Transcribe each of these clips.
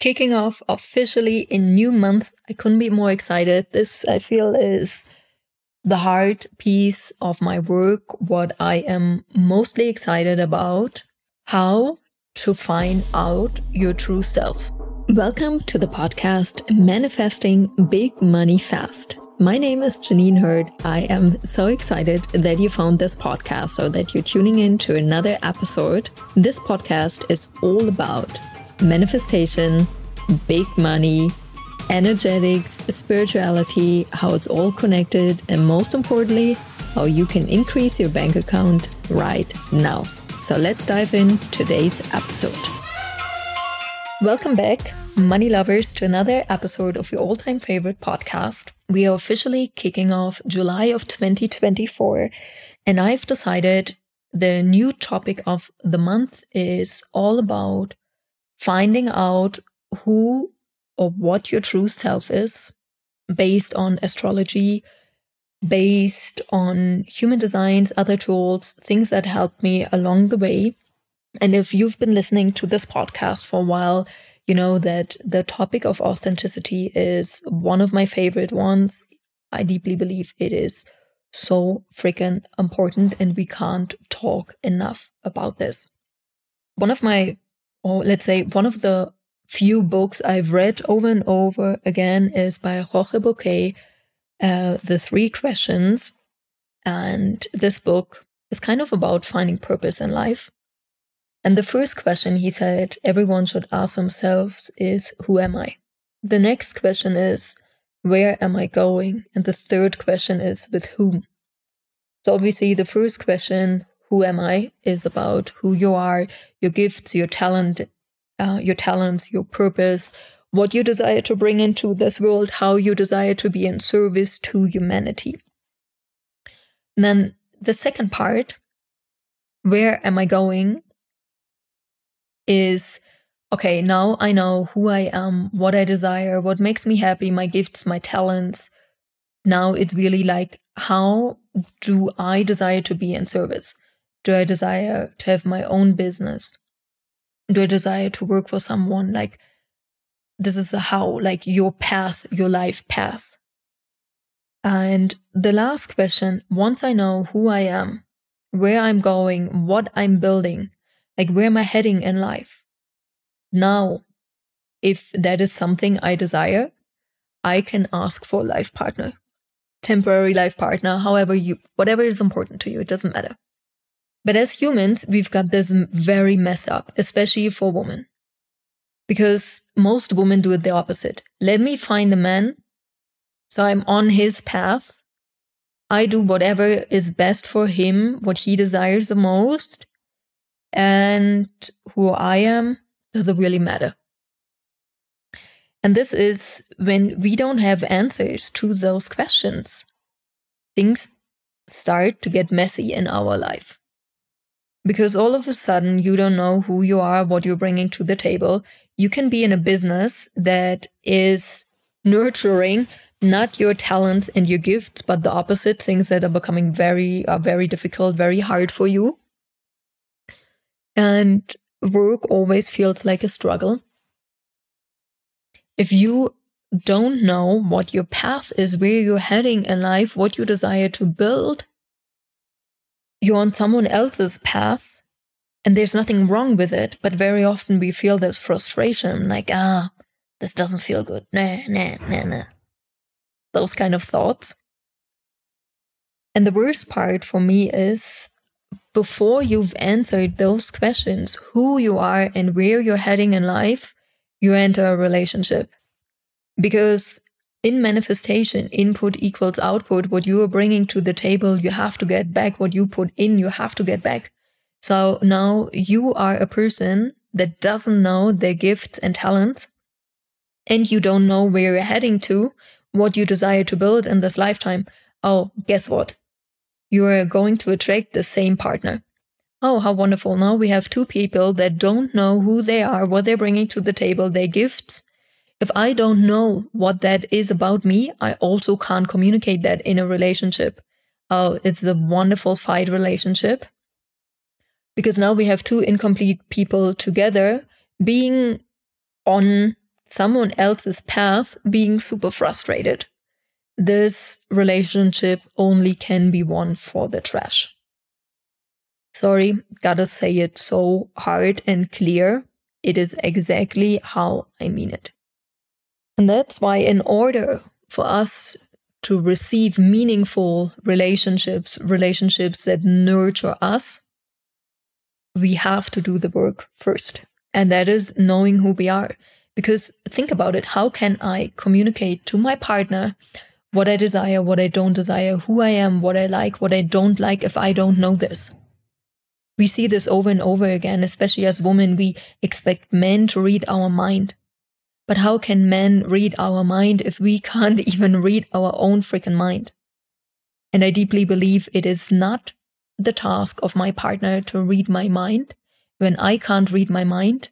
Kicking off officially a new month. I couldn't be more excited. This, I feel, is the heart piece of my work, what I am mostly excited about, how to find out your true self. Welcome to the podcast, Manifesting Big Money Fast. My name is Janine Hurd. I am so excited that you found this podcast or that you're tuning in to another episode. This podcast is all about manifestation, big money, energetics, spirituality, how it's all connected, and most importantly, how you can increase your bank account right now. So let's dive in today's episode. Welcome back, money lovers, to another episode of your all-time favorite podcast. We are officially kicking off July of 2024, and I've decided the new topic of the month is all about finding out who or what your true self is based on astrology, based on human designs, other tools, things that helped me along the way. And if you've been listening to this podcast for a while, you know that the topic of authenticity is one of my favorite ones. I deeply believe it is so freaking important, and we can't talk enough about this. One of the few books I've read over and over again is by Jorge Bucay, The 3 Questions. And this book is kind of about finding purpose in life. And the first question he said everyone should ask themselves is, who am I? The next question is, where am I going? And the third question is, with whom? So obviously the first question, who am I, is about who you are, your gifts, your talents, your purpose, what you desire to bring into this world, how you desire to be in service to humanity. And then the second part, where am I going, is, okay, now I know who I am, what I desire, what makes me happy, my gifts, my talents. Now it's really like, how do I desire to be in service? Do I desire to have my own business? Do I desire to work for someone? Like, this is the how, like your path, your life path. And the last question, once I know who I am, where I'm going, what I'm building, like where am I heading in life? Now, if that is something I desire, I can ask for a life partner, temporary life partner, whatever is important to you, it doesn't matter. But as humans, we've got this very messed up, especially for women. Because most women do it the opposite. Let me find a man, so I'm on his path. I do whatever is best for him, what he desires the most. And who I am doesn't really matter. And this is when we don't have answers to those questions. Things start to get messy in our life. Because all of a sudden, you don't know who you are, what you're bringing to the table. You can be in a business that is nurturing not your talents and your gifts, but the opposite, things that are becoming very difficult, very hard for you. And work always feels like a struggle. If you don't know what your path is, where you're heading in life, what you desire to build, you're on someone else's path, and there's nothing wrong with it, but very often we feel this frustration, like, this doesn't feel good, nah. Those kind of thoughts. And the worst part for me is, before you've answered those questions, who you are and where you're heading in life, you enter a relationship. Because in manifestation, input equals output. What you are bringing to the table, you have to get back. What you put in, you have to get back. So now you are a person that doesn't know their gifts and talents, and you don't know where you're heading to, what you desire to build in this lifetime. Oh, guess what? You are going to attract the same partner. Oh, how wonderful. Now we have 2 people that don't know who they are, what they're bringing to the table, their gifts. If I don't know what that is about me, I also can't communicate that in a relationship. Oh, it's a wonderful fight relationship. Because now we have 2 incomplete people together being on someone else's path being super frustrated. This relationship only can be one for the trash. Sorry, gotta say it so hard and clear. It is exactly how I mean it. And that's why in order for us to receive meaningful relationships that nurture us, we have to do the work first. And that is knowing who we are. Because think about it, how can I communicate to my partner what I desire, what I don't desire, who I am, what I like, what I don't like if I don't know this? We see this over and over again, especially as women. We expect men to read our mind. But how can men read our mind if we can't even read our own freaking mind? And I deeply believe it is not the task of my partner to read my mind when I can't read my mind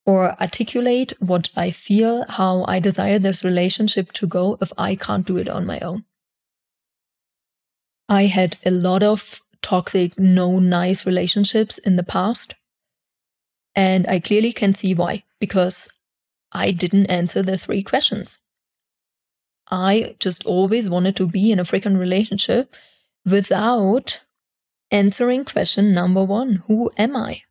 or articulate what I feel, how I desire this relationship to go if I can't do it on my own. I had a lot of toxic, no nice relationships in the past. And I clearly can see why, because I didn't answer the 3 questions. I just always wanted to be in a freaking relationship without answering question number 1, who am I?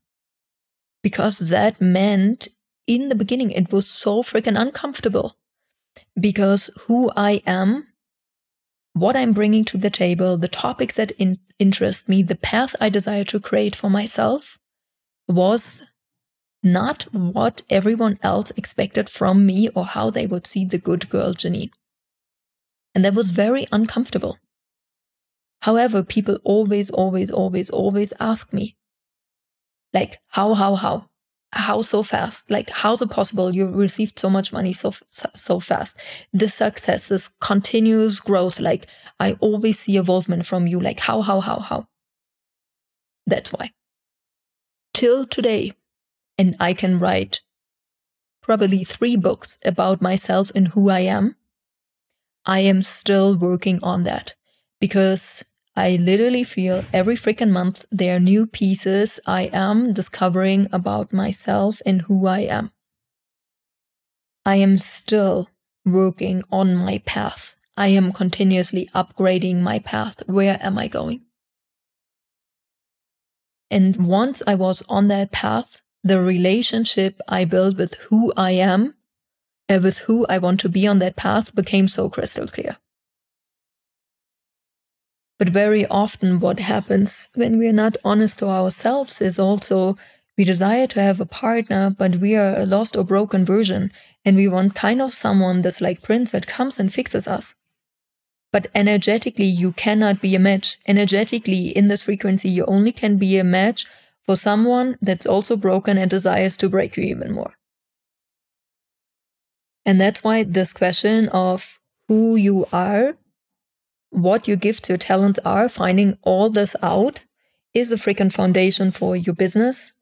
Because that meant in the beginning it was so freaking uncomfortable. Because who I am, what I'm bringing to the table, the topics that interest me, the path I desire to create for myself was not what everyone else expected from me or how they would see the good girl Janine. And that was very uncomfortable. However, people always ask me, like, how so fast? Like, how's it possible you received so much money so fast? This success, this continuous growth, like, I always see involvement from you. Like, how? That's why. Till today, and I can write probably 3 books about myself and who I am still working on that, because I literally feel every freaking month there are new pieces I am discovering about myself and who I am. I am still working on my path. I am continuously upgrading my path. Where am I going? And once I was on that path, the relationship I built with who I am and with who I want to be on that path became so crystal clear. But very often what happens when we are not honest to ourselves is also we desire to have a partner, but we are a lost or broken version. And we want kind of someone that's like Prince that comes and fixes us. But energetically, you cannot be a match. Energetically, in this frequency, you only can be a match for someone that's also broken and desires to break you even more. And that's why this question of who you are, what your gifts, your talents are, finding all this out is a freaking foundation for your business,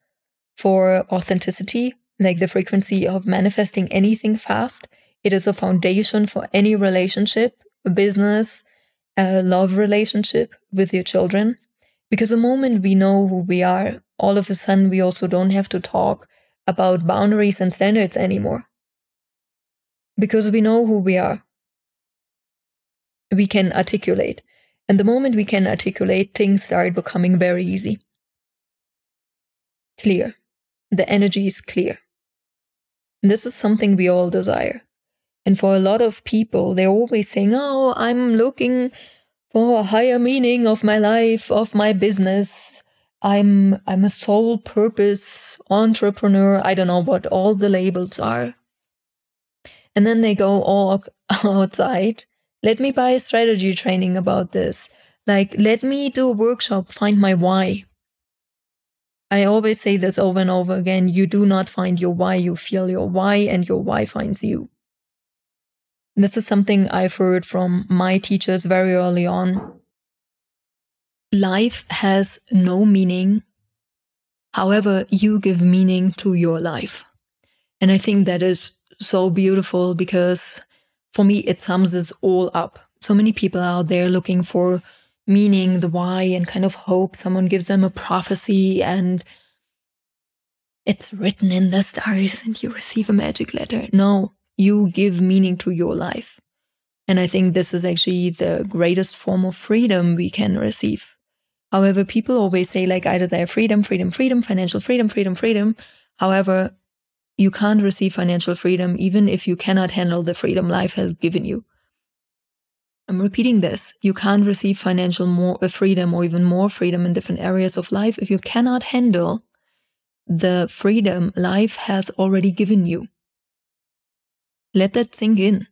for authenticity, like the frequency of manifesting anything fast. It is a foundation for any relationship, a business, a love relationship with your children. Because the moment we know who we are, all of a sudden we also don't have to talk about boundaries and standards anymore. Because we know who we are. We can articulate. And the moment we can articulate, things start becoming very easy. Clear. The energy is clear. And this is something we all desire. And for a lot of people, they're always saying, oh, I'm looking for a higher meaning of my life, of my business. I'm a soul purpose entrepreneur. I don't know what all the labels are. And then they go all outside. Let me buy a strategy training about this. Like, let me do a workshop, find my why. I always say this over and over again. You do not find your why, you feel your why, and your why finds you. This is something I've heard from my teachers very early on. Life has no meaning. However, you give meaning to your life. And I think that is so beautiful because for me, it sums this all up. So many people out there looking for meaning, the why, and kind of hope. Someone gives them a prophecy and it's written in the stars and you receive a magic letter. No, you give meaning to your life. And I think this is actually the greatest form of freedom we can receive. However, people always say, like, I desire freedom, freedom, freedom, financial freedom, freedom, freedom. However, you can't receive financial freedom even if you cannot handle the freedom life has given you. I'm repeating this. You can't receive financial freedom or even more freedom in different areas of life if you cannot handle the freedom life has already given you. Let that sink in.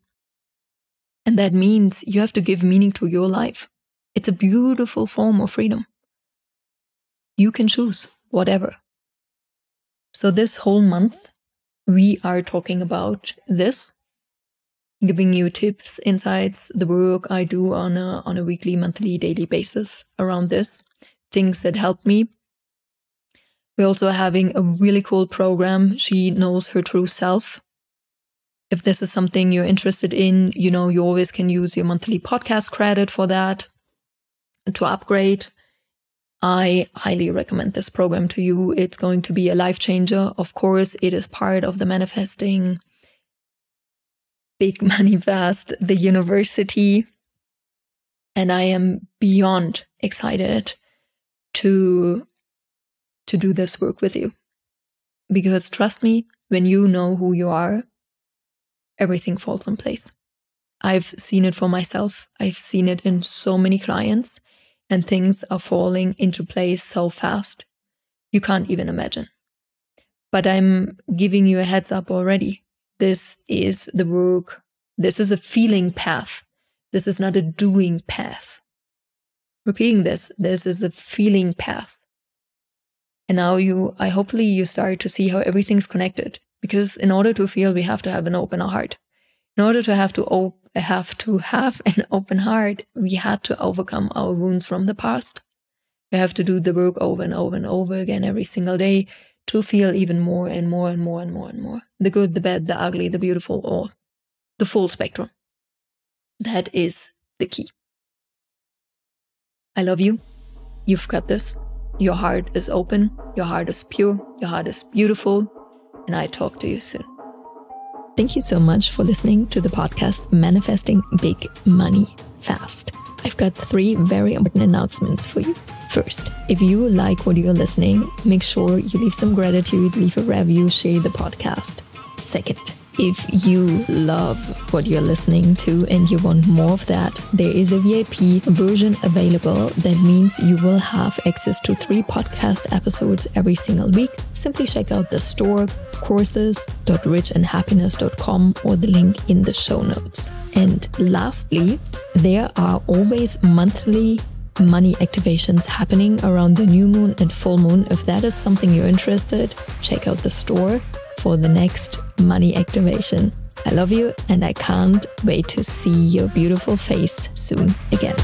And that means you have to give meaning to your life. It's a beautiful form of freedom. You can choose whatever. So this whole month, we are talking about this, giving you tips, insights, the work I do on a weekly, monthly, daily basis around this, things that help me. We're also having a really cool program, She Knows Her True Self. If this is something you're interested in, you always can use your monthly podcast credit for that to upgrade. I highly recommend this program to you. It's going to be a life changer. Of course, it is part of the Manifesting Big Money Fast, the university. And I am beyond excited to do this work with you. Because trust me, when you know who you are, everything falls in place. I've seen it for myself. I've seen it in so many clients, and things are falling into place so fast. You can't even imagine. But I'm giving you a heads up already. This is the work. This is a feeling path. This is not a doing path. Repeating this is a feeling path. And now hopefully you start to see how everything's connected. Because in order to feel, we have to have an open heart. In order to have an open heart, we had to overcome our wounds from the past. We have to do the work over and over and over again every single day to feel even more and more and more and more and more. The good, the bad, the ugly, the beautiful, or the full spectrum. That is the key. I love you. You've got this. Your heart is open. Your heart is pure. Your heart is beautiful. And I talk to you soon. Thank you so much for listening to the podcast Manifesting Big Money Fast. I've got 3 very important announcements for you. First, if you like what you're listening, make sure you leave some gratitude, leave a review, share the podcast. Second, if you love what you're listening to and you want more of that, there is a VIP version available. That means you will have access to 3 podcast episodes every single week. Simply check out the store, courses.richandhappiness.com, or the link in the show notes. And lastly, there are always monthly money activations happening around the new moon and full moon. If that is something you're interested, check out the store for the next money activation. I love you and I can't wait to see your beautiful face soon again.